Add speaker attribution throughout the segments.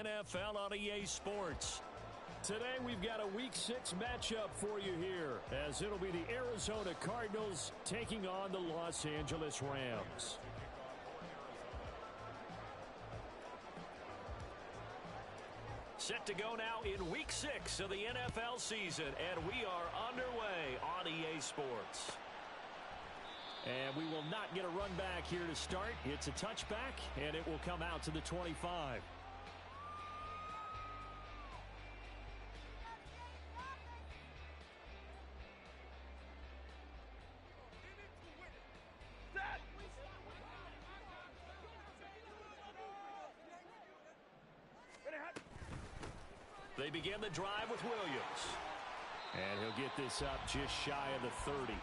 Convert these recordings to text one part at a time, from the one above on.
Speaker 1: NFL on EA Sports. Today we've got a Week 6 matchup for you here, as it'll be the Arizona Cardinals taking on the Los Angeles Rams. Set to go now in Week 6 of the NFL season, and we are underway on EA Sports. And we will not get a run back here to start. It's a touchback, and it will come out to the 25. They begin the drive with Williams. And he'll get this up just shy of the 30.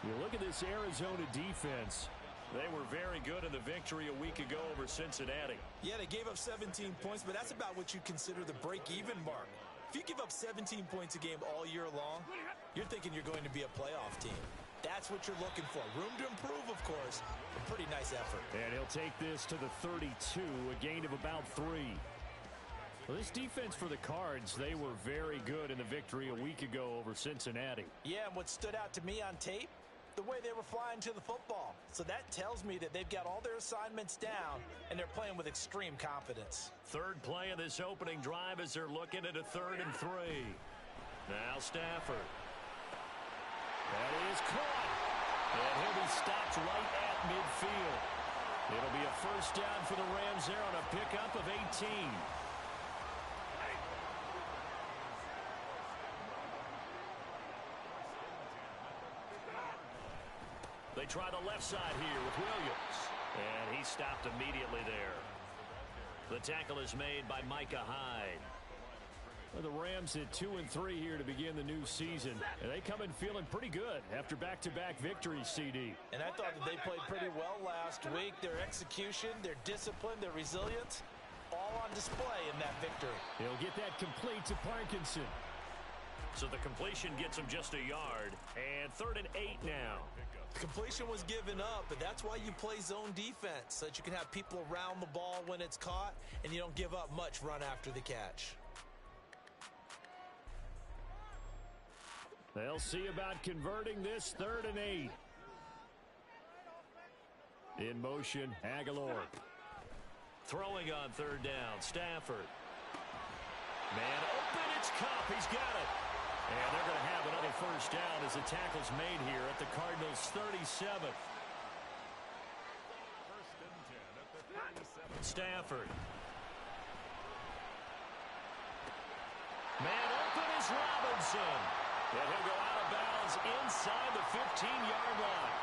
Speaker 1: You look at this Arizona defense. They were very good in the victory a week ago over Cincinnati.
Speaker 2: Yeah, they gave up 17 points, but that's about what you consider the break-even mark. If you give up 17 points a game all year long, you're thinking you're going to be a playoff team. That's what you're looking for. Room to improve, of course, a pretty nice effort.
Speaker 1: And he'll take this to the 32, a gain of about 3. Well, this defense for the Cards, they were very good in the victory a week ago over Cincinnati.
Speaker 2: Yeah, and what stood out to me on tape, the way they were flying to the football. So that tells me that they've got all their assignments down, and they're playing with extreme confidence.
Speaker 1: Third play of this opening drive as they're looking at a 3rd and 3. Now Stafford. That is caught. And he'll be stopped right at midfield. It'll be a first down for the Rams there on a pickup of 18. They try the left side here with Williams. And he stopped immediately there. The tackle is made by Micah Hyde. Well, the Rams at 2-3 here to begin the new season. And they come in feeling pretty good after back-to-back victories, CD.
Speaker 2: And I thought that they played pretty well last week. Their execution, their discipline, their resilience, all on display in that victory.
Speaker 1: He'll get that complete to Parkinson. So the completion gets him just a yard. And 3rd and 8 now.
Speaker 2: Completion was given up, but that's why you play zone defense, so that you can have people around the ball when it's caught, and you don't give up much run after the catch.
Speaker 1: They'll see about converting this 3rd and 8. In motion, Aguilar. Throwing on 3rd down, Stafford. Man open, it's Cup, he's got it. And they're going to have another first down as the tackle's made here at the Cardinals' 37. Stafford. Man open is Robinson. And he'll go out of bounds inside the 15-yard line.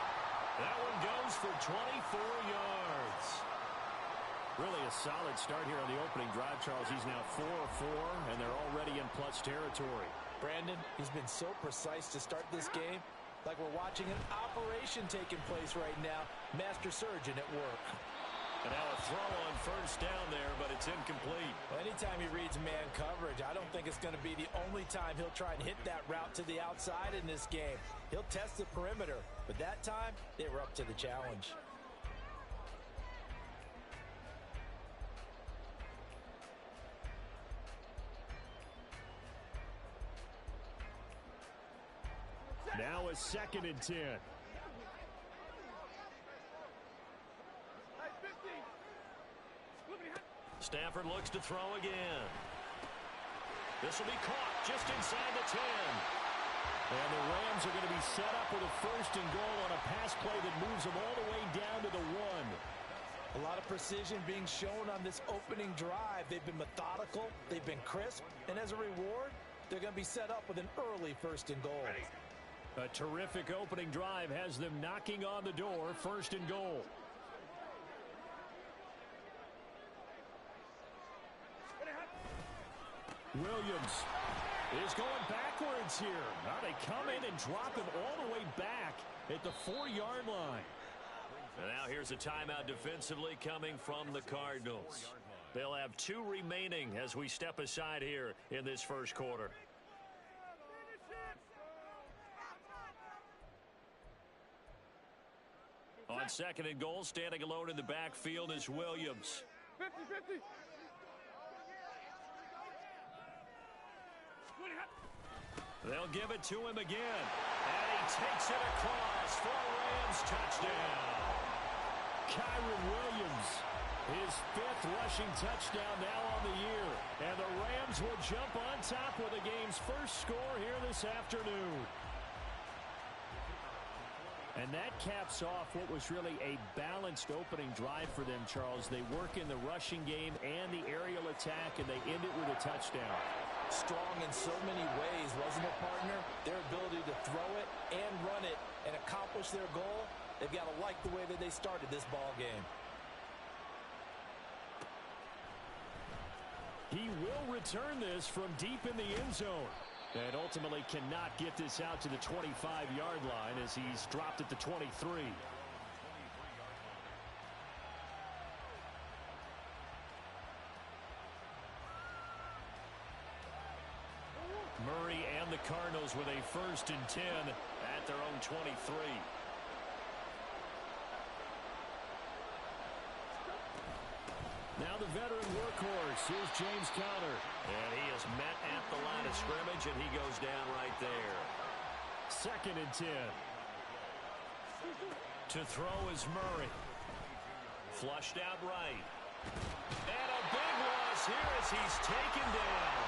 Speaker 1: That one goes for 24 yards. Really a solid start here on the opening drive, Charles. He's now 4 of 4, and they're already in plus territory.
Speaker 2: Brandon, he's been so precise to start this game, like we're watching an operation taking place right now. Master surgeon at work.
Speaker 1: And now a throw on first down there, but it's incomplete.
Speaker 2: Well, anytime he reads man coverage, I don't think it's going to be the only time he'll try and hit that route to the outside in this game. He'll test the perimeter, but that time, they were up to the challenge.
Speaker 1: Now a 2nd and 10. Stafford looks to throw again. This will be caught just inside the 10. And the Rams are going to be set up with a 1st and goal on a pass play that moves them all the way down to the 1.
Speaker 2: A lot of precision being shown on this opening drive. They've been methodical, they've been crisp, and as a reward, they're going to be set up with an early 1st and goal.
Speaker 1: A terrific opening drive has them knocking on the door, 1st and goal. Williams is going backwards here. Now they come in and drop him all the way back at the 4-yard line. And now here's a timeout defensively coming from the Cardinals. They'll have 2 remaining as we step aside here in this first quarter. On 2nd and goal, standing alone in the backfield is Williams.
Speaker 3: 50-50.
Speaker 1: They'll give it to him again. And he takes it across for a Rams touchdown. Kyron Williams, his 5th rushing touchdown now on the year. And the Rams will jump on top with the game's first score here this afternoon. And that caps off what was really a balanced opening drive for them, Charles. They work in the rushing game and the aerial attack, and they end it with a touchdown.
Speaker 2: Strong in so many ways, wasn't it, partner? Their ability to throw it and run it and accomplish their goal, they've got to like the way that they started this ball game.
Speaker 1: He will return this from deep in the end zone. And ultimately cannot get this out to the 25-yard line as he's dropped at the 23. Murray and the Cardinals with a 1st and 10 at their own 23. Now the veteran workhorse, here's James Conner. And he is met at the line of scrimmage, and he goes down right there. 2nd and 10. To throw is Murray. Flushed out right. And a big loss here as he's taken down.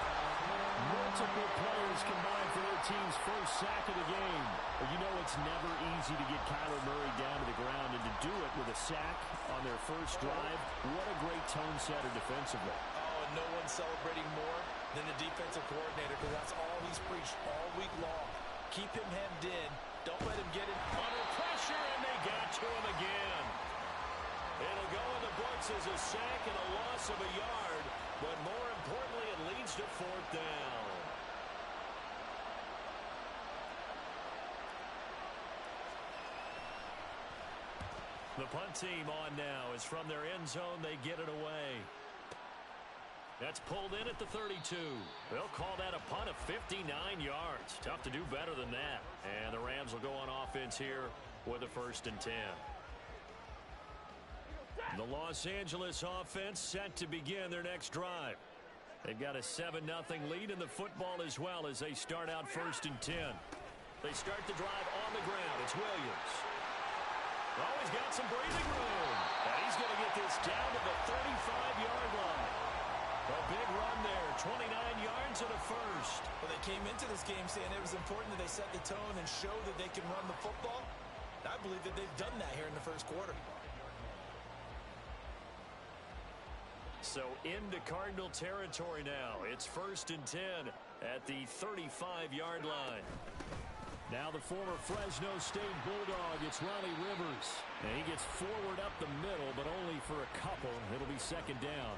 Speaker 1: Multiple players combined for their team's first sack of the game. But you know it's never easy to get Kyler Murray down to the ground, and to do it with a sack on their first drive, what a great tone setter defensively.
Speaker 2: Oh, and no one's celebrating more than the defensive coordinator, because that's all he's preached all week long. Keep him hemmed in. Don't let him get it
Speaker 1: under pressure, and they got to him again. It'll go in the books as a sack and a loss of a yard, but more importantly, it leads to 4th down. The punt team on now is from their end zone. They get it away. That's pulled in at the 32. They'll call that a punt of 59 yards. Tough to do better than that. And the Rams will go on offense here with a 1st and 10. The Los Angeles offense set to begin their next drive. They've got a 7-0 lead in the football as well as they start out 1st and 10. They start the drive on the ground. It's Williams. Oh, he's got some breathing room. And he's going to get this down to the 35-yard line. A big run there, 29 yards and a 1st.
Speaker 2: Well, they came into this game saying it was important that they set the tone and show that they can run the football. I believe that they've done that here in the first quarter.
Speaker 1: So into Cardinal territory now. It's 1st and 10 at the 35-yard line. Now the former Fresno State Bulldog, it's Ronnie Rivers. And he gets forward up the middle, but only for a couple. It'll be 2nd down.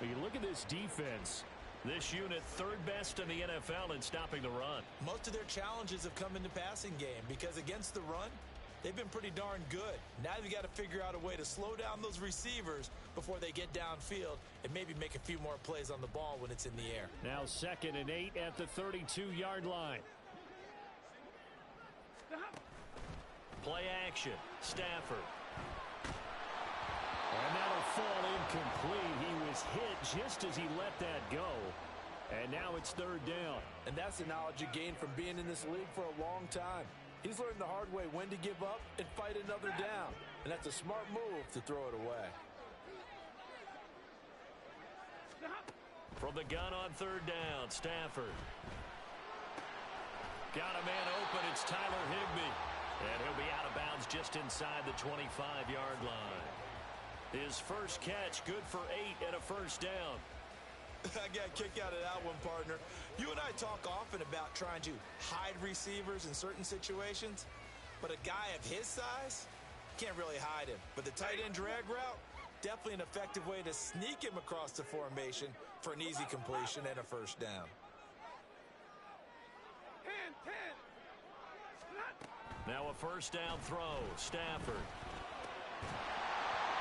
Speaker 1: But you look at this defense. This unit 3rd best in the NFL in stopping the run.
Speaker 2: Most of their challenges have come in the passing game because against the run, they've been pretty darn good. Now they've got to figure out a way to slow down those receivers before they get downfield and maybe make a few more plays on the ball when it's in the air.
Speaker 1: Now 2nd and 8 at the 32-yard line. Play action. Stafford. And that'll fall incomplete. He was hit just as he let that go. And now it's 3rd down.
Speaker 2: And that's the knowledge you gain from being in this league for a long time. He's learned the hard way when to give up and fight another down. And that's a smart move to throw it away.
Speaker 1: From the gun on 3rd down, Stafford. Got a man open. It's Tyler Higbee. And he'll be out of bounds just inside the 25-yard line. His first catch, good for 8 and a 1st down.
Speaker 2: I got a kick out of that one, partner. You and I talk often about trying to hide receivers in certain situations, but a guy of his size can't really hide him. But the tight end drag route, definitely an effective way to sneak him across the formation for an easy completion and a 1st down.
Speaker 1: Now a 1st down throw, Stafford.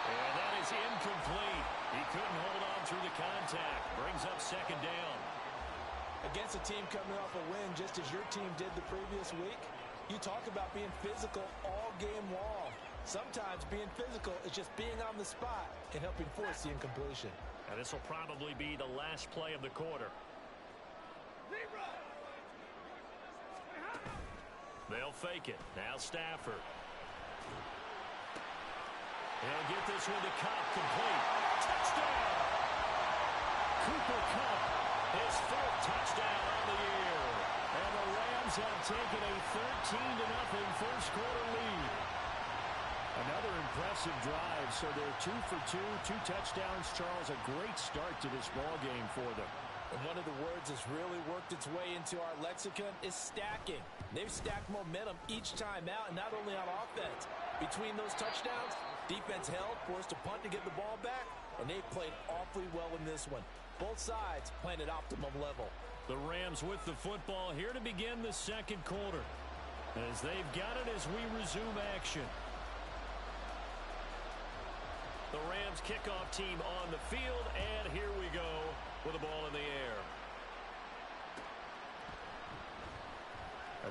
Speaker 1: And that is incomplete. He couldn't hold on through the contact. Brings up 2nd down.
Speaker 2: Against a team coming off a win just as your team did the previous week, you talk about being physical all game long. Sometimes being physical is just being on the spot and helping force the incompletion.
Speaker 1: And this will probably be the last play of the quarter. They'll fake it. Now Stafford. He'll get this one to Cup, complete. Touchdown! Cooper Kupp, his 4th touchdown on the year. And the Rams have taken a 13-0 first quarter lead. Another impressive drive, so they're 2 for 2, 2 touchdowns. Charles, a great start to this ball game for them.
Speaker 2: And one of the words that's really worked its way into our lexicon is stacking. They've stacked momentum each time out, and not only on offense. Between those touchdowns, defense held, forced a punt to get the ball back, and they've played awfully well in this one. Both sides playing at optimum level.
Speaker 1: The Rams with the football here to begin the second quarter, as they've got it as we resume action. The Rams kickoff team on the field, and here we go with the ball in the air.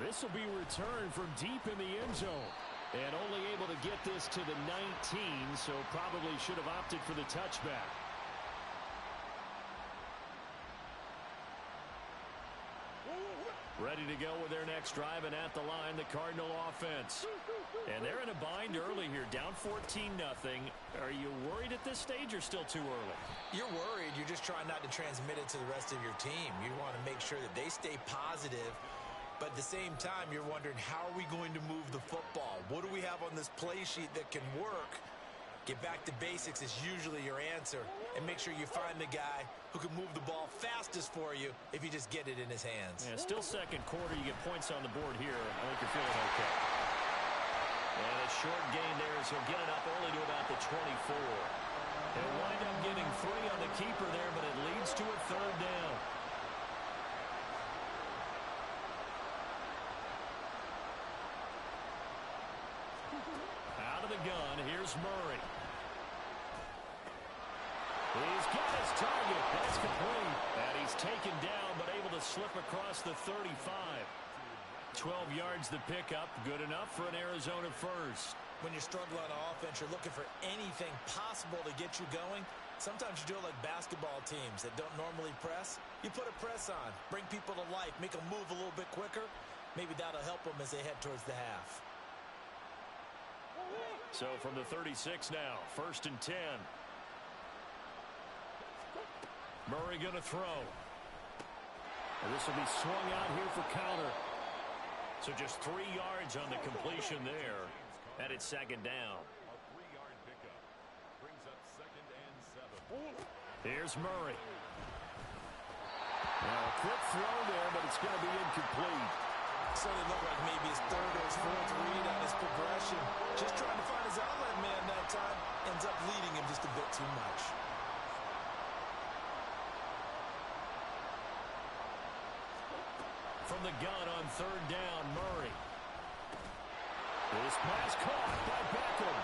Speaker 1: This will be returned from deep in the end zone. And only able to get this to the 19, so probably should have opted for the touchback. Ready to go with their next drive, and at the line, the Cardinal offense. And they're in a bind early here, down 14-0. Are you worried at this stage or still too early?
Speaker 2: You're worried. You're just trying not to transmit it to the rest of your team. You want to make sure that they stay positive. But at the same time, you're wondering, how are we going to move the football? What do we have on this play sheet that can work? Get back to basics is usually your answer. And make sure you find the guy who can move the ball fastest for you if you just get it in his hands.
Speaker 1: Yeah, still second quarter. You get points on the board here. I think you're feeling okay. And a short gain there as he'll get it up only to about the 24. He'll wind up getting 3 on the keeper there, but it leads to a 3rd down. Out of the gun, here's Murray. He's got his target. That's complete. And he's taken down, but able to slip across the 35. 12 yards the pickup. Good enough for an Arizona first.
Speaker 2: When you're struggling on offense, you're looking for anything possible to get you going. Sometimes you do it like basketball teams that don't normally press. You put a press on, bring people to life, make them move a little bit quicker. Maybe that'll help them as they head towards the half.
Speaker 1: So from the 36 now, 1st and 10. Murray going to throw. And this will be swung out here for counter. So just 3 yards on the completion there. And it's 2nd down. Here's Murray. Now a quick throw there, but it's going to be incomplete.
Speaker 2: So it looked like maybe his 3rd or his 4th read on his progression. Just trying to find his outlet man that time. Ends up leading him just a bit too much.
Speaker 1: From the gun on 3rd down, Murray. This pass caught by Beckham.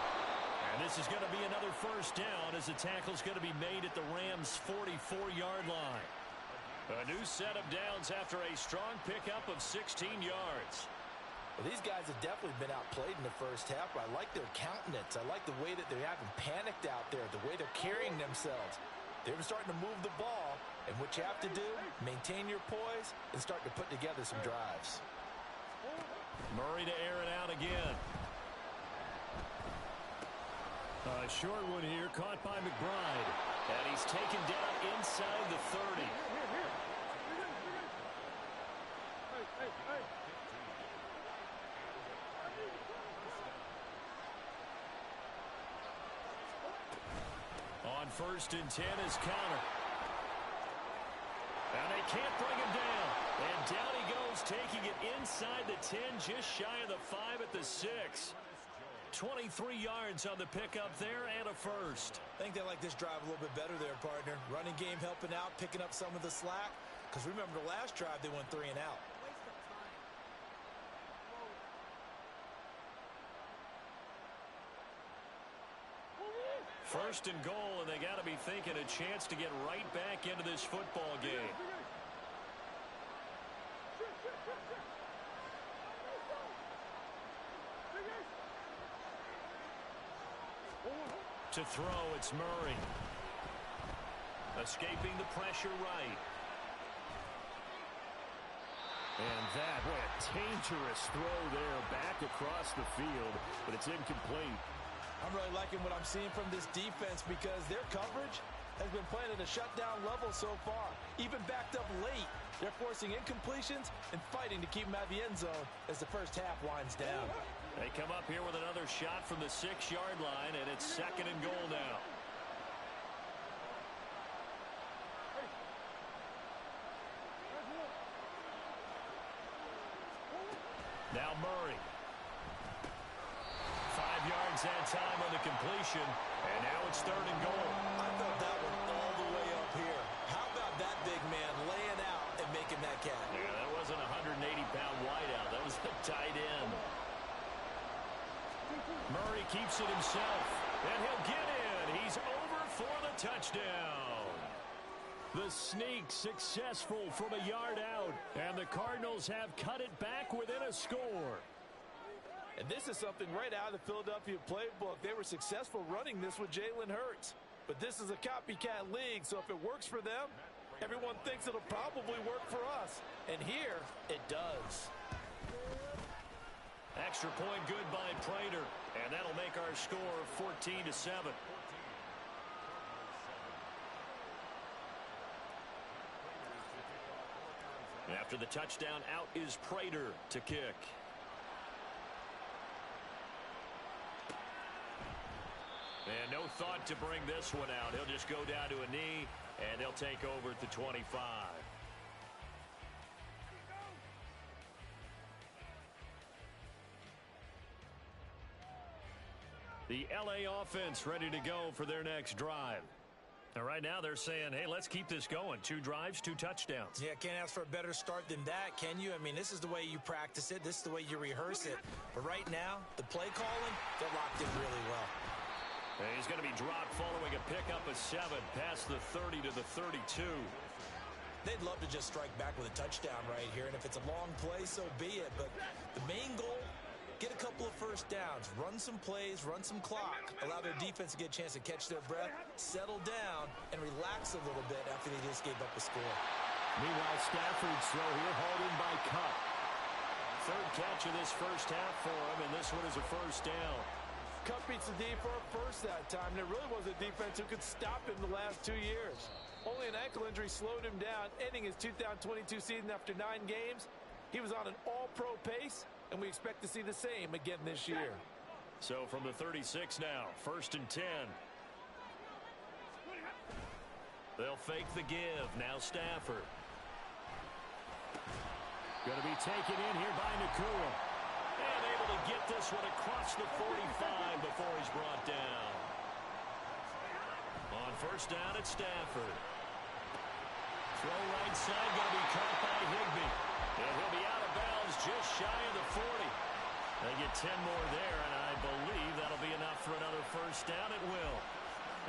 Speaker 1: And this is going to be another 1st down as the tackle's going to be made at the Rams' 44-yard line. A new set of downs after a strong pickup of 16 yards.
Speaker 2: Well, these guys have definitely been outplayed in the first half, but I like their countenance. I like the way that they haven't panicked out there, the way they're carrying themselves. They're starting to move the ball, and what you have to do, maintain your poise and start to put together some drives.
Speaker 1: Murray to air it out again. A short one here, caught by McBride. And he's taken down inside the 30. On 1st and 10 is counter. And they can't bring him down. And down he goes, taking it inside the 10, just shy of the 5 at the 6. 23 yards on the pickup there and a first.
Speaker 2: I think they like this drive a little bit better there, partner. Running game helping out, picking up some of the slack. Because remember the last drive, they went 3 and out.
Speaker 1: First and goal, and they got to be thinking a chance to get right back into this football game. To throw, it's Murray. Escaping the pressure right. And that, boy, a dangerous throw there back across the field, but it's incomplete.
Speaker 2: I'm really liking what I'm seeing from this defense because their coverage has been playing at a shutdown level so far. Even backed up late, they're forcing incompletions and fighting to keep them out of the end zone as the first half winds down.
Speaker 1: They come up here with another shot from the 6-yard line, and it's 2nd and goal now. Now Murray. 5 yards that time on the completion, and now it's 3rd and goal.
Speaker 2: I felt that one all the way up here. How about that big man laying out and making that catch?
Speaker 1: Yeah, that wasn't a 180-pound wideout. That was the tight end. Murray keeps it himself, and he'll get in. He's over for the touchdown. The sneak successful from a yard out, and the Cardinals have cut it back within a score.
Speaker 2: And this is something right out of the Philadelphia playbook. They were successful running this with Jalen Hurts. But this is a copycat league, so if it works for them, everyone thinks it'll probably work for us. And here, it does.
Speaker 1: Extra point good by Prater, and that'll make our score 14-7. After the touchdown, out is Prater to kick. And no thought to bring this one out. He'll just go down to a knee, and they'll take over at the 25. The LA offense ready to go for their next drive. Now, right now, they're saying, hey, let's keep this going. 2 drives, 2 touchdowns.
Speaker 2: Yeah, can't ask for a better start than that, can you? I mean, this is the way you practice it. This is the way you rehearse it. But right now, the play calling, they're locked in really well.
Speaker 1: And he's going to be dropped following a pickup of 7 past the 30 to the 32.
Speaker 2: They'd love to just strike back with a touchdown right here. And if it's a long play, so be it. But the main goal, get a couple of first downs, run some plays, run some clock, allow their defense to get a chance to catch their breath, settle down, and relax a little bit after they just gave up a score.
Speaker 1: Meanwhile, Stafford's throw here hauled in by Cup. 3rd catch of this first half for him, and this one is a first down.
Speaker 2: Cup beats the D for a first that time, and it really was a defense who could stop him the last 2 years. Only an ankle injury slowed him down, ending his 2022 season after 9 games. He was on an all-pro pace, and we expect to see the same again this year.
Speaker 1: So from the 36 now, 1st and 10. They'll fake the give. Now Stafford. Going to be taken in here by Nakua. And able to get this one across the 45 before he's brought down. On 1st down, it's Stafford. Throw right side, going to be caught by Higbee. And he'll be out of bounds just shy of the 40. They get 10 more there, and I believe that'll be enough for another first down. It will.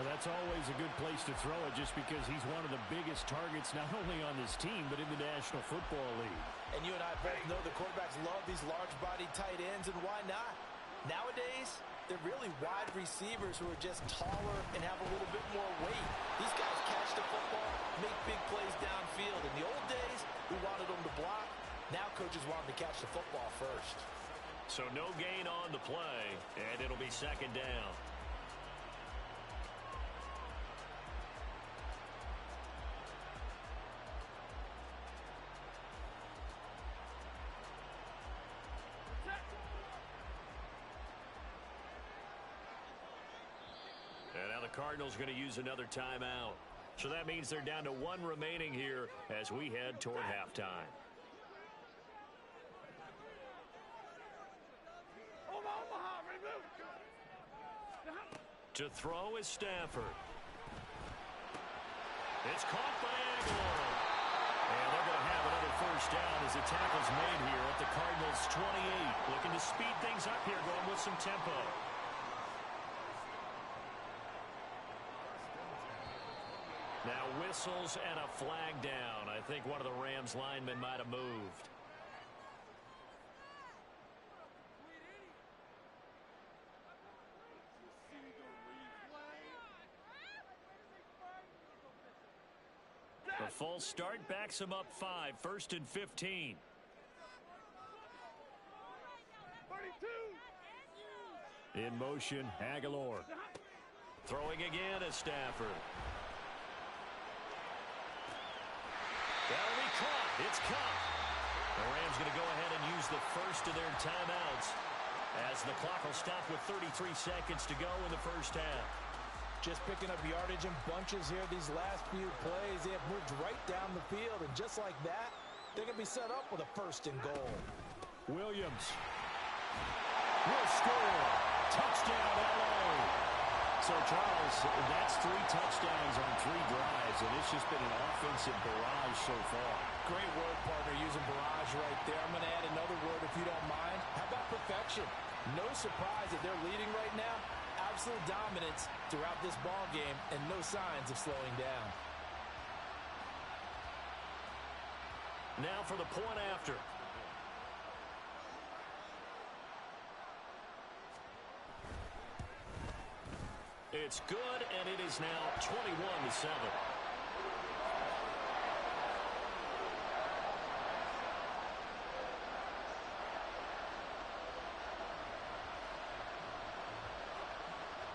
Speaker 3: And that's always a good place to throw it just because he's one of the biggest targets not only on this team but in the National Football League.
Speaker 2: And you and I both know the quarterbacks love these large-bodied tight ends, and why not? Nowadays, they're really wide receivers who are just taller and have a little bit more weight. These guys catch the football, make big plays downfield. In the old days, we wanted them to block. Now coaches want them to catch the football first.
Speaker 1: So no gain on the play, and it'll be 2nd down. And now the Cardinals going to use another timeout. So that means they're down to 1 remaining here as we head toward halftime. To throw is Stafford. It's caught by Aguilar. And they're going to have another first down as the tackle's made here at the Cardinals' 28. Looking to speed things up here, going with some tempo. Now whistles and a flag down. I think one of the Rams linemen might have moved. The false start backs him up 5, 1st and 15.
Speaker 3: In motion, Aguilar.
Speaker 1: Throwing again is Stafford. That'll be caught. It's caught. The Rams going to go ahead and use the first of their timeouts as the clock will stop with 33 seconds to go in the first half.
Speaker 2: Just picking up yardage in bunches here these last few plays. They have moved right down the field, and just like that, they're going to be set up with a first and goal.
Speaker 3: Williams will score. Touchdown, L.A. So, Charles, that's 3 touchdowns on 3 drives, and it's just been an offensive barrage so far.
Speaker 2: Great word, partner, using barrage right there. I'm going to add another word if you don't mind. How about perfection? No surprise that they're leading right now. Absolute dominance throughout this ball game and no signs of slowing down.
Speaker 1: Now for the point after. It's good, and it is now 21-7.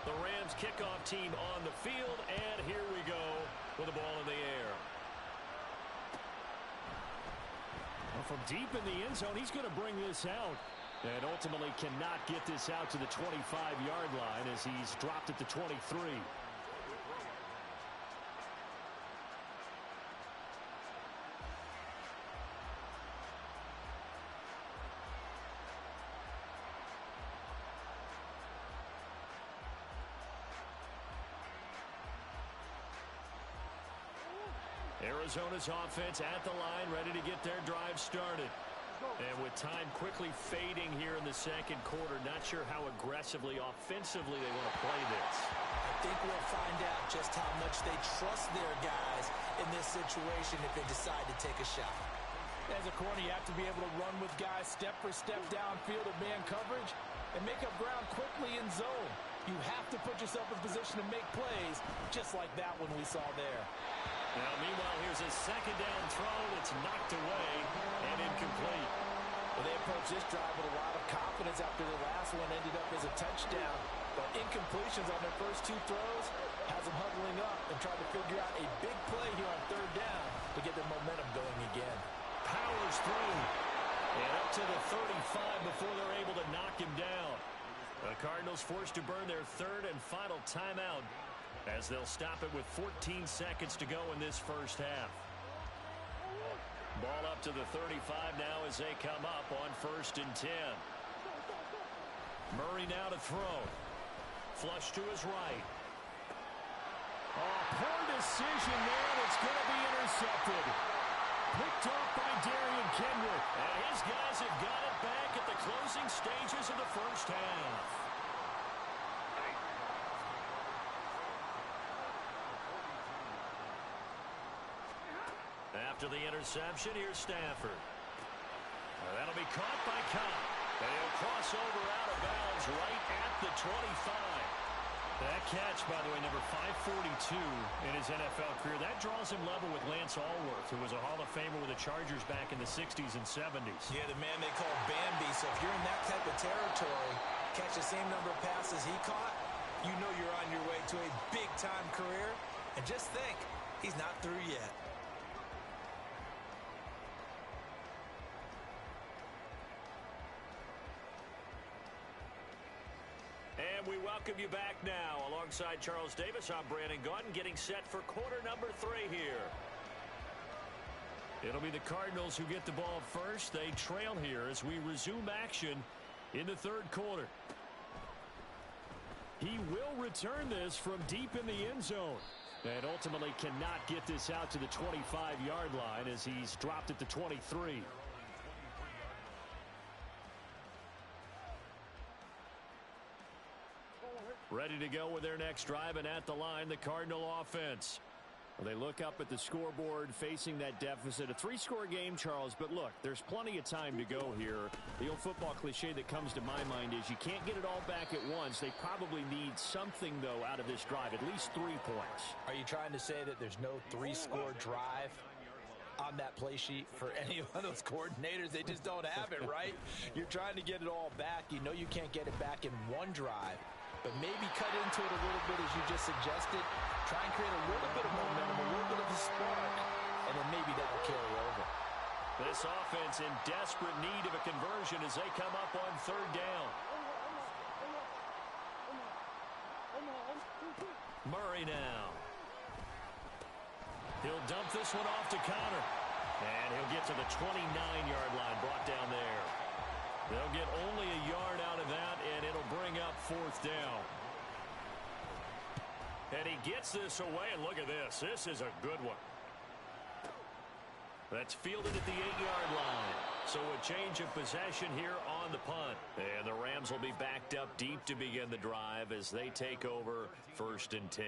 Speaker 1: The Rams kickoff team on the field, and here we go with the ball in the air.
Speaker 3: Well, from deep in the end zone, he's going to bring this out. And ultimately cannot get this out to the 25-yard line as he's dropped at the 23. Arizona's offense at the line, ready to get their drive started. And with time quickly fading here in the second quarter, not sure how aggressively, offensively they want to play this.
Speaker 2: I think we'll find out just how much they trust their guys in this situation if they decide to take a shot. As a corner, you have to be able to run with guys step for step downfield of man coverage and make up ground quickly in zone. You have to put yourself in position to make plays, just like that one we saw there.
Speaker 1: Now, meanwhile, here's a second down throw that's knocked away and incomplete.
Speaker 2: Well, they approached this drive with a lot of confidence after the last one ended up as a touchdown. But incompletions on their first 2 throws has them huddling up and trying to figure out a big play here on 3rd down to get their momentum going again.
Speaker 1: Powers through and up to the 35 before they're able to knock him down. The Cardinals forced to burn their 3rd and final timeout as they'll stop it with 14 seconds to go in this first half. Ball up to the 35 now as they come up on 1st and 10. Murray now to throw. Flush to his right.
Speaker 3: Oh, poor decision there. It's going to be intercepted. Picked off by Darian Kendrick.
Speaker 1: And his guys have got it back at the closing stages of the first half. After the interception, here's Stafford. That'll be caught by Cobb. And he'll cross over out of bounds right at the 25.
Speaker 3: That catch, by the way, number 542 in his NFL career, that draws him level with Lance Allworth, who was a Hall of Famer with the Chargers back in the 60s and 70s.
Speaker 2: Yeah, the man they call Bambi. So if you're in that type of territory, catch the same number of passes he caught, you know you're on your way to a big-time career. And just think, he's not through yet.
Speaker 1: And we welcome you back now. Alongside Charles Davis, I'm Brandon Gaudin, getting set for quarter number 3 here. It'll be the Cardinals who get the ball first. They trail here as we resume action in the 3rd quarter.
Speaker 3: He will return this from deep in the end zone. And ultimately cannot get this out to the 25-yard line as he's dropped at the 23. Ready to go with their next drive, and at the line, the Cardinal offense. Well, they look up at the scoreboard facing that deficit. A 3-score game, Charles, but look, there's plenty of time to go here. The old football cliche that comes to my mind is you can't get it all back at once. They probably need something, though, out of this drive, at least 3 points.
Speaker 2: Are you trying to say that there's no 3-score drive? on that play sheet for any of those coordinators. They just don't have it, right? You're trying to get it all back. You know you can't get it back in one drive, but maybe cut into it a little bit as you just suggested. Try and create a little bit of momentum, a little bit of a spark, and then maybe that'll carry over.
Speaker 3: This offense in desperate need of a conversion as they come up on third down. Murray now. He'll dump this one off to Connor. And he'll get to the 29-yard line, brought down there. They'll get only a yard out of that, and it'll bring up fourth down. And he gets this away, and look at this. This is a good one. That's fielded at the 8-yard line. So a change of possession here on the punt. And the Rams will be backed up deep to begin the drive as they take over 1st and 10.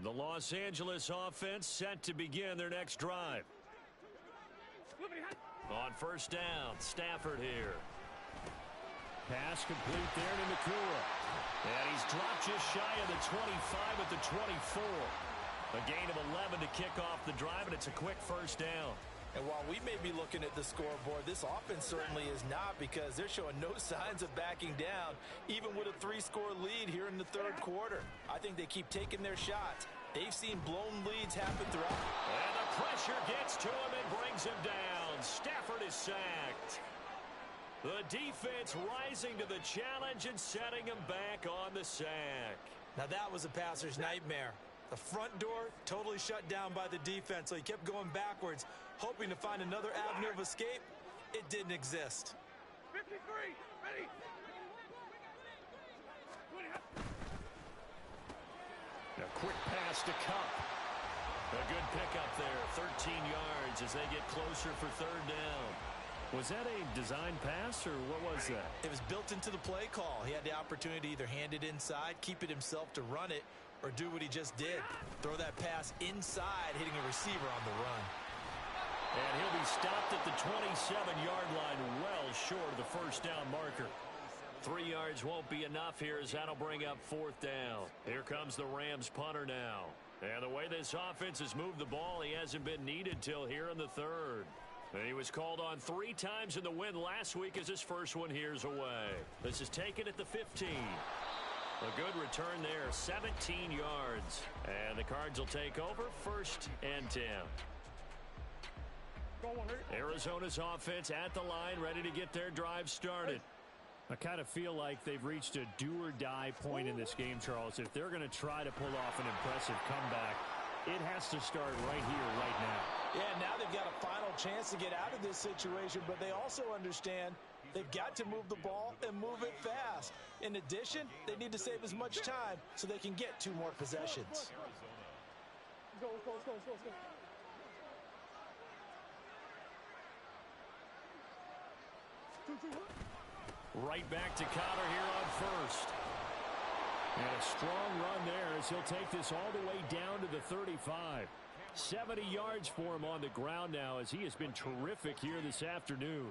Speaker 3: The Los Angeles offense set to begin their next drive. On 1st down, Stafford here. Pass complete there to Nakua. And he's dropped just shy of the 25 at the 24. A gain of 11 to kick off the drive, and it's a quick 1st down.
Speaker 2: And while we may be looking at the scoreboard, this offense certainly is not, because they're showing no signs of backing down, even with a 3-score lead here in the 3rd quarter. I think they keep taking their shots. They've seen blown leads happen throughout.
Speaker 3: And the pressure gets to him and brings him down. Stafford is sacked. The defense rising to the challenge and setting him back on the sack.
Speaker 2: Now that was a passer's nightmare. The front door totally shut down by the defense, so he kept going backwards, hoping to find another avenue of escape. It didn't exist.
Speaker 4: 53, ready.
Speaker 3: A quick pass to Cup. A good pickup there, 13 yards as they get closer for 3rd down. Was that a design pass, or what was that?
Speaker 2: It was built into the play call. He had the opportunity to either hand it inside, keep it himself to run it, or do what he just did. Throw that pass inside, hitting a receiver on the run.
Speaker 3: And he'll be stopped at the 27-yard line, well short of the 1st down marker. 3 yards won't be enough here as that'll bring up 4th down. Here comes the Rams punter now. And the way this offense has moved the ball, he hasn't been needed till here in the 3rd. And he was called on 3 times in the win last week as his first one here's away. This is taken at the 15. A good return there, 17 yards. And the Cards will take over 1st and 10. Arizona's offense at the line, ready to get their drive started. I kind of feel like they've reached a do-or-die point in this game, Charles. If they're going to try to pull off an impressive comeback, it has to start right here, right now.
Speaker 2: Yeah, now they've got a final chance to get out of this situation, but they also understand they've got to move the ball and move it fast. In addition, they need to save as much time so they can get 2 more possessions.
Speaker 4: Let's go.
Speaker 3: Right back to Connor here on 1st. And a strong run there as he'll take this all the way down to the 35. 70 yards for him on the ground now as he has been terrific here this afternoon.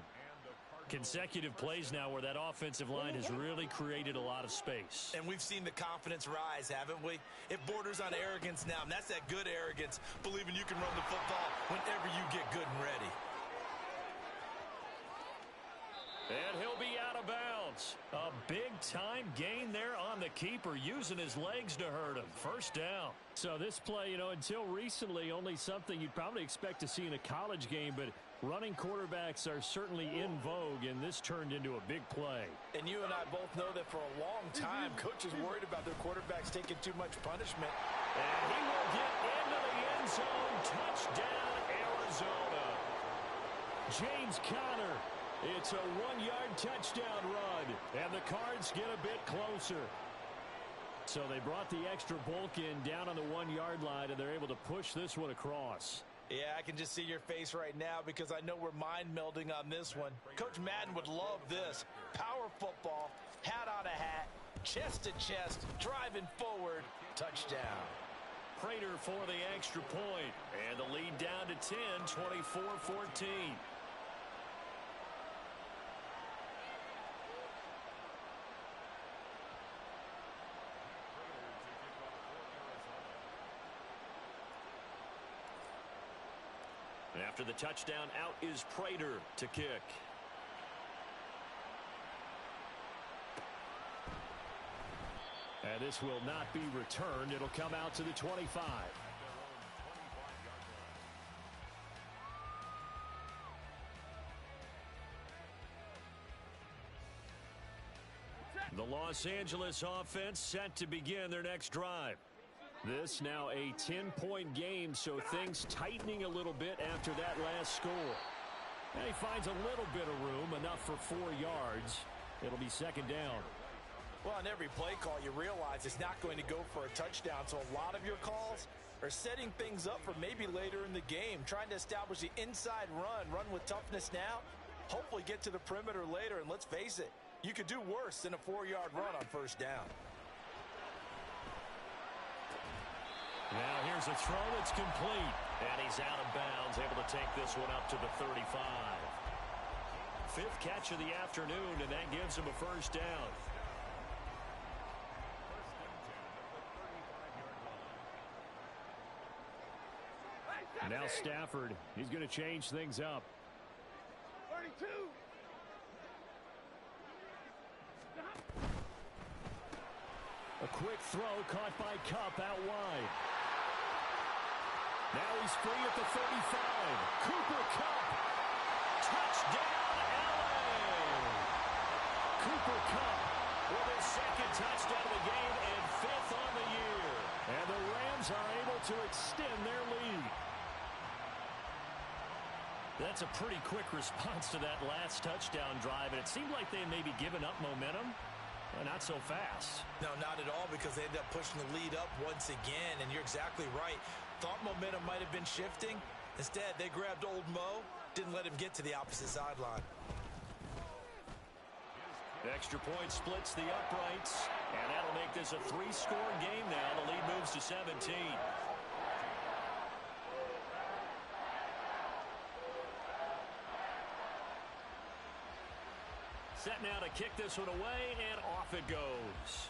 Speaker 3: Consecutive plays now where that offensive line has really created a lot of space.
Speaker 2: And we've seen the confidence rise, haven't we? It borders on arrogance now, and that's that good arrogance, believing you can run the football whenever you get good and ready.
Speaker 3: And he'll be out of bounds. A big-time gain there on the keeper, using his legs to hurt him. 1st down. So this play, until recently, only something you'd probably expect to see in a college game, but running quarterbacks are certainly in vogue, and this turned into a big play.
Speaker 2: And you and I both know that for a long time, coaches worried about their quarterbacks taking too much punishment.
Speaker 3: And he will get into the end zone. Touchdown, Arizona. James Conner. It's a 1-yard touchdown run, and the Cards get a bit closer. So they brought the extra bulk in down on the 1-yard line, and they're able to push this one across.
Speaker 2: Yeah, I can just see your face right now because I know we're mind melding on this one. Coach Madden would love this. Power football, hat on a hat, chest to chest, driving forward, touchdown.
Speaker 3: Prater for the extra point, and the lead down to 10, 24-14.
Speaker 1: After the touchdown, out is Prater to kick.
Speaker 3: And this will not be returned. It'll come out to the 25. The Los Angeles offense set to begin their next drive. This now a 10-point game, so things tightening a little bit after that last score. And he finds a little bit of room, enough for 4 yards. It'll be second down.
Speaker 2: Well, on every play call, you realize it's not going to go for a touchdown, so a lot of your calls are setting things up for maybe later in the game, trying to establish the inside run with toughness now, hopefully get to the perimeter later, and let's face it, you could do worse than a 4-yard run on first down.
Speaker 1: Now here's a throw that's complete. And he's out of bounds, able to take this one up to the 35. 5th catch of the afternoon, and that gives him a first down.
Speaker 3: Now Stafford, he's going to change things up.
Speaker 4: 32.
Speaker 3: A quick throw caught by Kupp out wide. Now he's free at the 35. Cooper Kupp.
Speaker 1: Touchdown, LA!
Speaker 3: Cooper Kupp
Speaker 1: with his 2nd touchdown of the game and 5th on the year.
Speaker 3: And the Rams are able to extend their lead.
Speaker 1: That's a pretty quick response to that last touchdown drive, and it seemed like they had maybe given up momentum. Well, not so fast.
Speaker 2: No, not at all, because they ended up pushing the lead up once again, and you're exactly right. Thought momentum might have been shifting. Instead, they grabbed old Mo, didn't let him get to the opposite sideline.
Speaker 1: Extra point splits the uprights, and that'll make this a 3-score game now. The lead moves to 17. Set now to kick this one away, and off it goes.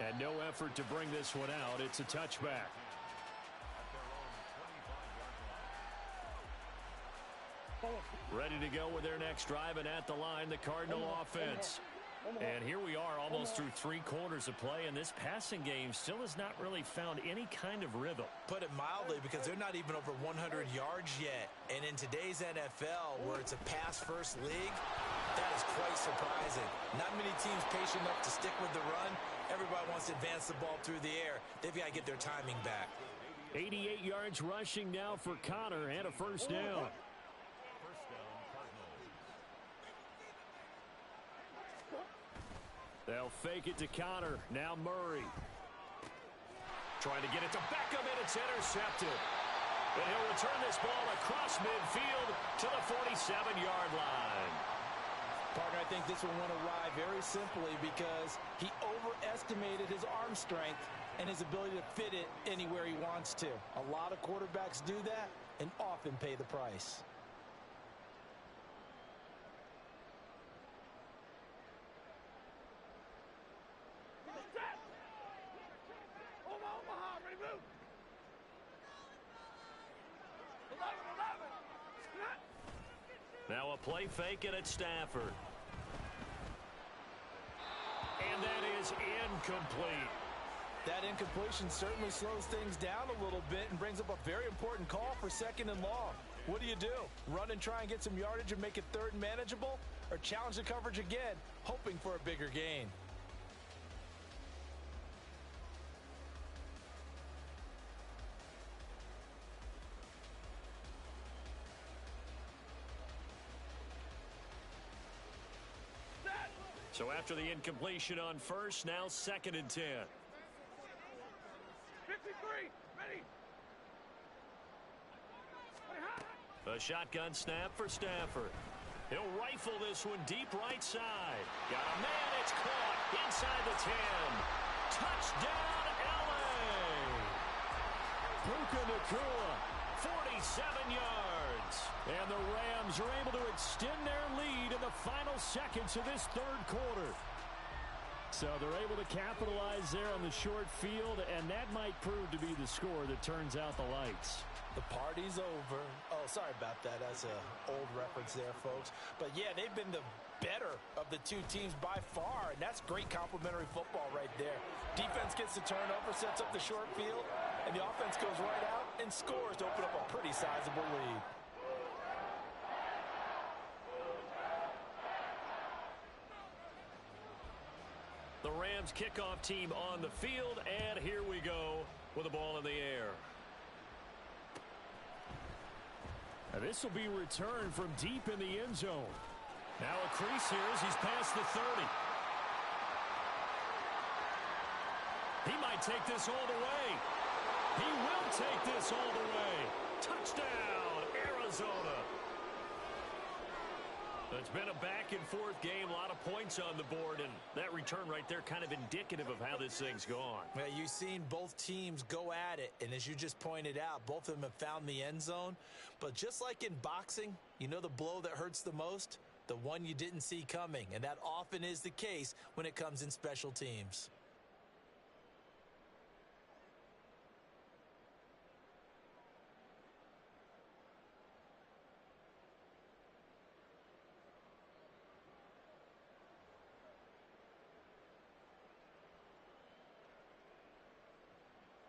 Speaker 3: And no effort to bring this one out. It's a touchback. Ready to go with their next drive, and at the line, the Cardinal offense. And here we are almost through 3 quarters of play, and this passing game still has not really found any kind of rhythm.
Speaker 2: Put it mildly, because they're not even over 100 yards yet. And in today's NFL, where it's a pass-first league, that is quite surprising. Not many teams patient enough to stick with the run. Everybody wants to advance the ball through the air. They've got to get their timing back.
Speaker 3: 88 yards rushing now for Connor, and a first down. They'll fake it to Connor. Now Murray.
Speaker 1: Trying to get it to Beckham, and it's intercepted. And he'll return this ball across midfield to the 47-yard line.
Speaker 2: Parker, I think this one went awry very simply because he overestimated his arm strength and his ability to fit it anywhere he wants to. A lot of quarterbacks do that and often pay the price.
Speaker 1: Now a play fake, and it's Stafford. And that is incomplete.
Speaker 2: That incompletion certainly slows things down a little bit and brings up a very important call for 2nd and long. What do you do? Run and try and get some yardage and make it 3rd and manageable? Or challenge the coverage again, hoping for a bigger gain?
Speaker 1: So after the incompletion on first, now 2nd and 10.
Speaker 4: 53, ready.
Speaker 1: A shotgun snap for Stafford. He'll rifle this one deep right side. Got a man, it's caught inside the 10. Touchdown, LA!
Speaker 3: Puka Nacua.
Speaker 1: 47 yards.
Speaker 3: And the Rams are able to extend their lead in the final seconds of this 3rd quarter. So they're able to capitalize there on the short field, and that might prove to be the score that turns out the lights.
Speaker 2: The party's over. Oh, sorry about that. That's an old reference there, folks. But, yeah, they've been the better of the two teams by far, and that's great complimentary football right there. Defense gets the turnover, sets up the short field, and the offense goes right out and scores to open up a pretty sizable lead.
Speaker 3: The Rams kickoff team on the field, and here we go with the ball in the air. Now this will be returned from deep in the end zone. Now a crease here as he's past the 30. He might take this all the way. He will take this all the way. Touchdown, Arizona. It's been a back-and-forth game, a lot of points on the board, and that return right there kind of indicative of how this thing's gone.
Speaker 2: Well, you've seen both teams go at it, and as you just pointed out, both of them have found the end zone. But just like in boxing, you know the blow that hurts the most? The one you didn't see coming, and that often is the case when it comes in special teams.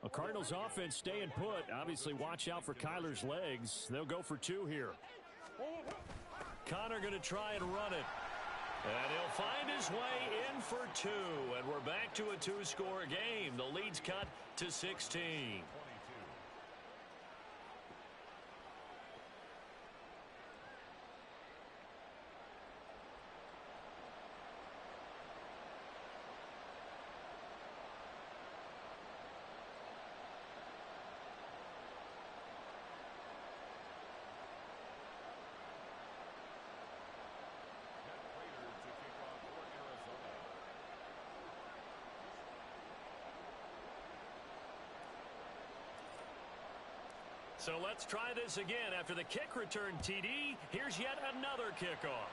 Speaker 3: A Cardinals offense staying put. Obviously, watch out for Kyler's legs. They'll go for two here. Connor going to try and run it. And he'll find his way in for two. And we're back to a two-score game. The lead's cut to 16. So let's try this again. After the kick return TD, here's yet another kickoff.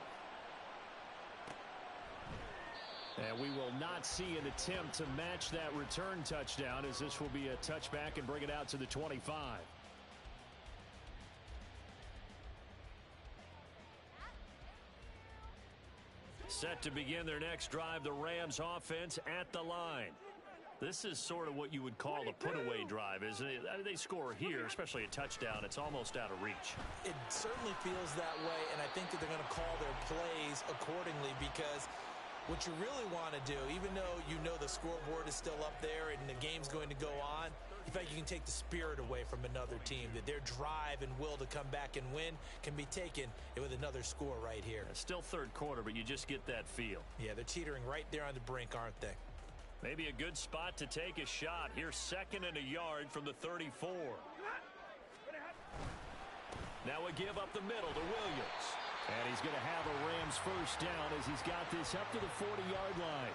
Speaker 3: And we will not see an attempt to match that return touchdown, as this will be a touchback and bring it out to the 25. Set to begin their next drive, the Rams offense at the line. This is sort of what you would call a put-away drive, isn't it? I mean, they score here, especially a touchdown. It's almost out of reach.
Speaker 2: It certainly feels that way, and I think that they're going to call their plays accordingly, because what you really want to do, even though you know the scoreboard is still up there and the game's going to go on, in fact, you can take the spirit away from another team, that their drive and will to come back and win can be taken with another score right here.
Speaker 3: It's still third quarter, but you just get that feel.
Speaker 2: Yeah, they're teetering right there on the brink, aren't they?
Speaker 3: Maybe a good spot to take a shot. Here's 2nd and a yard from the 34. Now a give up the middle to Williams. And he's going to have a Rams first down as he's got this up to the 40-yard line.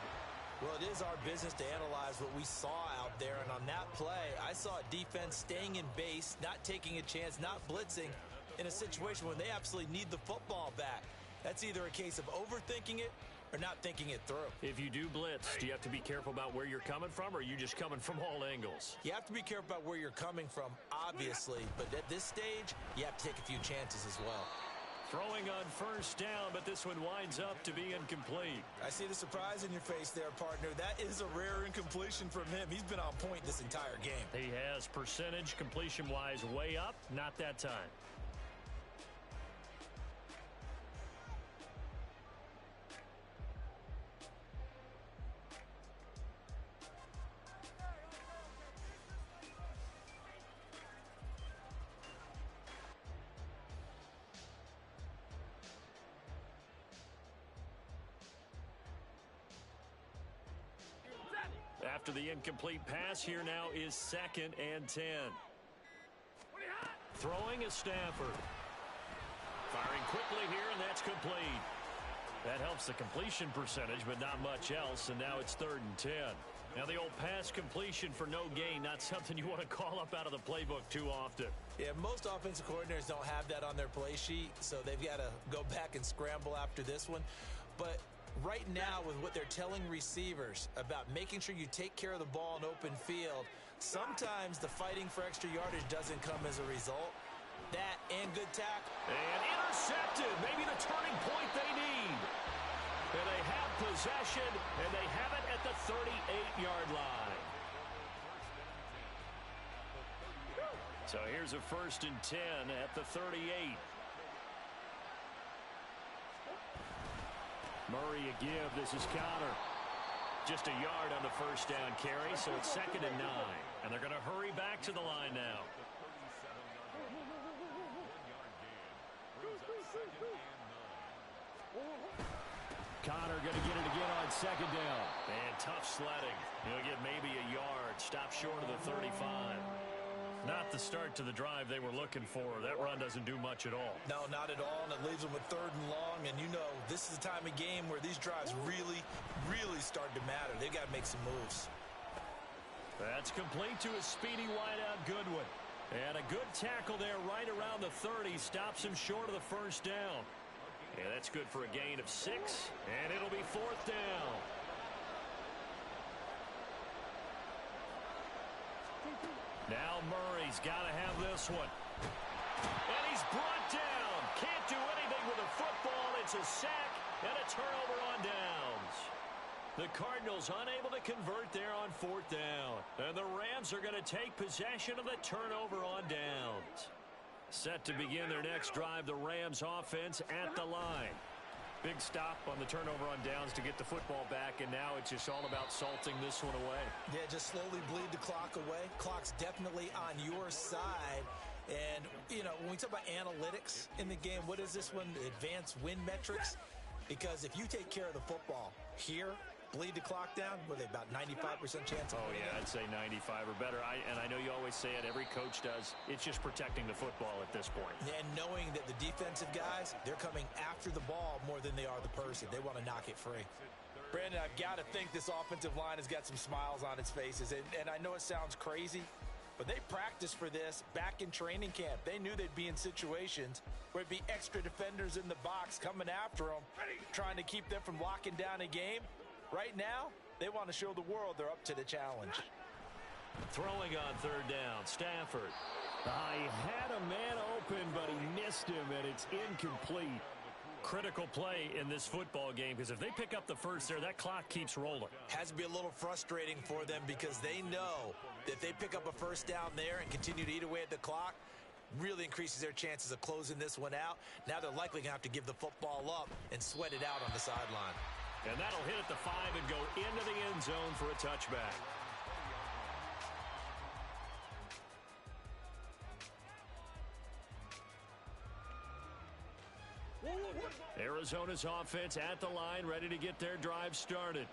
Speaker 2: Well, it is our business to analyze what we saw out there. And on that play, I saw a defense staying in base, not taking a chance, not blitzing in a situation where they absolutely need the football back. That's either a case of overthinking it or not thinking it through.
Speaker 3: If you do blitz, do you have to be careful about where you're coming from, or are you just coming from all angles?
Speaker 2: You have to be careful about where you're coming from, obviously. But at this stage, you have to take a few chances as well.
Speaker 3: Throwing on first down, but this one winds up to be incomplete.
Speaker 2: I see the surprise in your face there, partner. That is a rare incompletion from him. He's been on point this entire game.
Speaker 3: He has percentage completion-wise way up, not that time. After the incomplete pass, here now is 2nd and 10. Throwing is Stafford. Firing quickly here, and that's complete. That helps the completion percentage, but not much else, and now it's 3rd and 10. Now the old pass completion for no gain, not something you want to call up out of the playbook too often.
Speaker 2: Yeah, most offensive coordinators don't have that on their play sheet, so they've got to go back and scramble after this one. But right now with what they're telling receivers about making sure you take care of the ball in open field, sometimes the fighting for extra yardage doesn't come as a result. That and good tackle.
Speaker 1: And intercepted. Maybe the turning point they need. And they have possession, and they have it at the 38-yard line. So here's a 1st and 10 at the 38. Murray a give. This is Connor. Just a yard on the 1st down carry, so it's 2nd and 9. And they're going to hurry back to the line now. Connor going to get it again on 2nd down. And tough sledding. He'll get maybe a yard. Stop short of the 35. Not the start to the drive they were looking for. That run doesn't do much at all.
Speaker 2: No, not at all, and it leaves them with 3rd and long. And you know, this is the time of game where these drives really, really start to matter. They've got to make some moves.
Speaker 1: That's complete to a speedy wideout Goodwin. And a good tackle there right around the 30. Stops him short of the 1st down. Yeah, that's good for a gain of 6. And it'll be 4th down. Now Murray's got to have this one. And he's brought down. Can't do anything with a football. It's a sack and a turnover on downs. The Cardinals unable to convert there on 4th down. And the Rams are going to take possession of the turnover on downs. Set to begin their next drive, the Rams offense at the line. Big stop on the turnover on downs to get the football back, and now it's just all about salting this one away.
Speaker 2: Yeah, just slowly bleed the clock away. Clock's definitely on your side. And, you know, when we talk about analytics in the game, what is this one? Advanced win metrics? Because if you take care of the football here, bleed the clock down, with about 95% chance of winning.
Speaker 1: I'd say 95 or better. And I know you always say it, every coach does. It's just protecting the football at this point.
Speaker 2: And knowing that the defensive guys, they're coming after the ball more than they are the person. They want to knock it free. Brandon, I've got to think this offensive line has got some smiles on its faces. And I know it sounds crazy, but they practiced for this back in training camp. They knew they'd be in situations where it'd be extra defenders in the box coming after them, trying to keep them from locking down a game. Right now, they want to show the world they're up to the challenge.
Speaker 1: Throwing on 3rd down, Stafford.
Speaker 3: He had a man open, but he missed him, and it's incomplete.
Speaker 1: Critical play in this football game, because if they pick up the 1st there, that clock keeps rolling.
Speaker 2: Has to be a little frustrating for them because they know that if they pick up a 1st down there and continue to eat away at the clock, really increases their chances of closing this one out. Now they're likely going to have to give the football up and sweat it out on the sideline.
Speaker 1: And that'll hit at the 5 and go into the end zone for a touchback. Arizona's offense at the line, ready to get their drive started.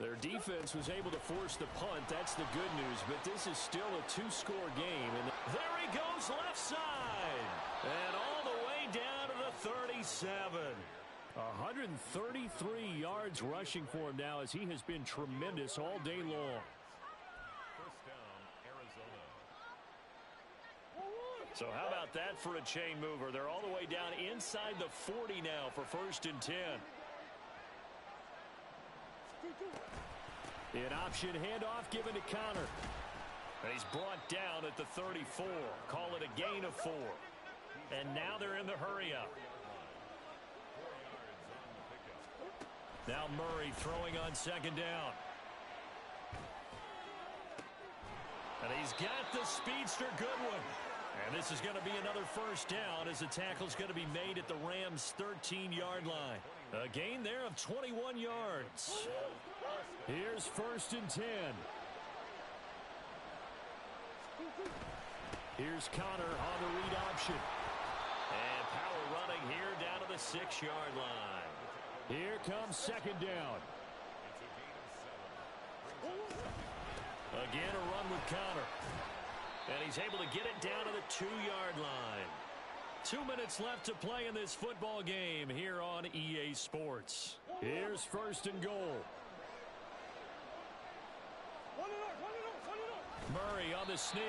Speaker 1: Their defense was able to force the punt. That's the good news, but this is still a 2-score game. And there he goes left side. And all the way down to the 37.
Speaker 3: 133 yards rushing for him now, as he has been tremendous all day long.
Speaker 1: 1st down, Arizona. So how about that for a chain mover? They're all the way down inside the 40 now for 1st and 10.
Speaker 3: An option handoff given to Connor.
Speaker 1: And he's brought down at the 34. Call it a gain of 4. And now they're in the hurry-up. Now Murray throwing on 2nd down. And he's got the speedster Goodwin. And this is going to be another 1st down as the tackle's going to be made at the Rams' 13-yard line. A gain there of 21 yards.
Speaker 3: Here's 1st and 10.
Speaker 1: Here's Connor on the read option. And power running here down to the 6-yard line.
Speaker 3: Here comes 2nd down.
Speaker 1: Again, a run with Connor. And he's able to get it down to the 2-yard line. 2 minutes left to play in this football game here on EA Sports.
Speaker 3: Here's 1st and goal.
Speaker 1: Murray on the sneak.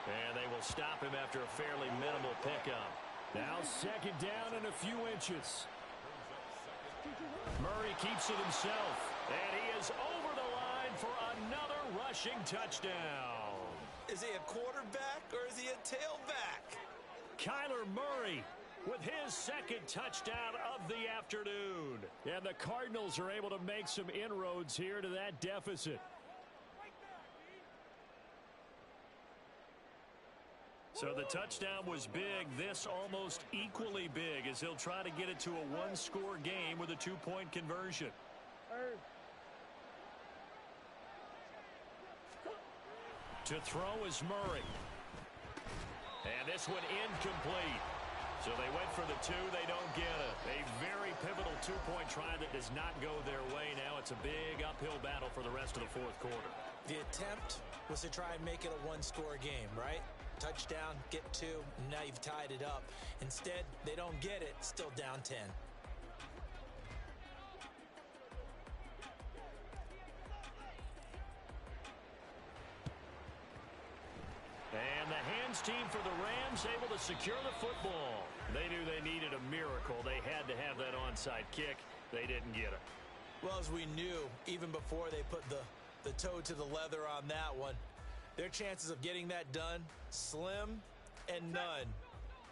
Speaker 1: And they will stop him after a fairly minimal pickup.
Speaker 3: Now 2nd down and a few inches.
Speaker 1: Murray
Speaker 3: keeps it himself. And he is over the line for another rushing touchdown.
Speaker 2: Is he a quarterback or is he a tailback?
Speaker 3: Kyler Murray with his second touchdown of the afternoon. And the Cardinals are able to make some inroads here to that deficit. So the touchdown was big. This almost equally big as he'll try to get it to a one-score game with a two-point conversion. To throw is Murray. And this one incomplete. So they went for the two. They don't get it. A very pivotal two-point try that does not go their way. Now it's a big uphill battle for the rest of the fourth quarter.
Speaker 2: The attempt was to try and make it a one-score game, right? Touchdown, get two, and now you've tied it up. Instead, they don't get it, still down 10.
Speaker 3: And the hands team for the Rams able to secure the football. They knew they needed a miracle. They had to have that onside kick. They didn't get it.
Speaker 2: Well, as we knew, even before they put the toe to the leather on that one, their chances of getting that done, slim and none.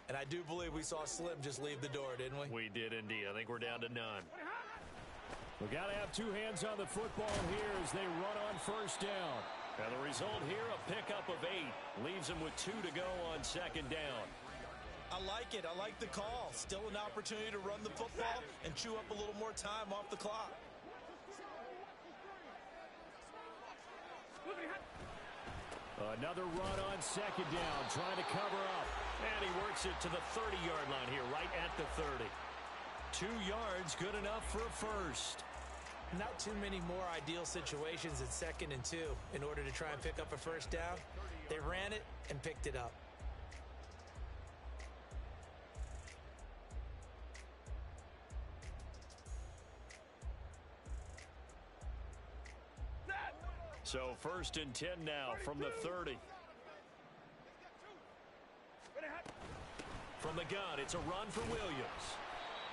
Speaker 2: And I do believe we saw Slim just leave the door, didn't we?
Speaker 3: We did indeed. I think we're down to none. We got to have two hands on the football here as they run on first down. And the result here, a pickup of 8. Leaves them with 2 to go on second down.
Speaker 2: I like it. I like the call. Still an opportunity to run the football and chew up a little more time off the clock.
Speaker 3: Another run on second down, trying to cover up. And he works it to the 30-yard line here, right at the 30. 2 yards, good enough for a first.
Speaker 2: Not too many more ideal situations at 2nd and 2 in order to try and pick up a first down. They ran it and picked it up.
Speaker 3: So 1st and 10 now from the 30. From the gun, it's a run for Williams.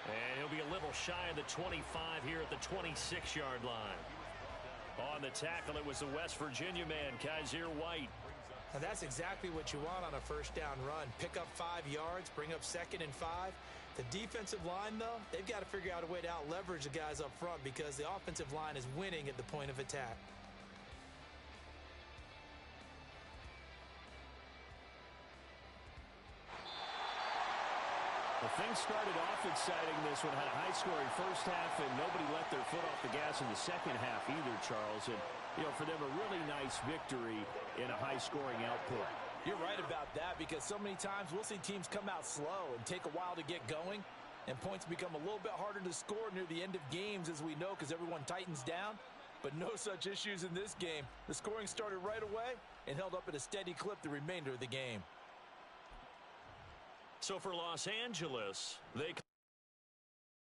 Speaker 3: And he'll be a little shy of the 25 here at the 26-yard line. On the tackle, it was the West Virginia man, Kaiser White.
Speaker 2: Now that's exactly what you want on a first down run. Pick up 5 yards, bring up 2nd and 5. The defensive line, though, they've got to figure out a way to out-leverage the guys up front because the offensive line is winning at the point of attack.
Speaker 3: Well, things started off exciting. This one had a high-scoring first half, and nobody let their foot off the gas in the second half either, Charles. And, you know, for them, a really nice victory in a high-scoring output.
Speaker 2: You're right about that because so many times we'll see teams come out slow and take a while to get going, and points become a little bit harder to score near the end of games, as we know, because everyone tightens down. But no such issues in this game. The scoring started right away and held up at a steady clip the remainder of the game.
Speaker 3: So for Los Angeles, they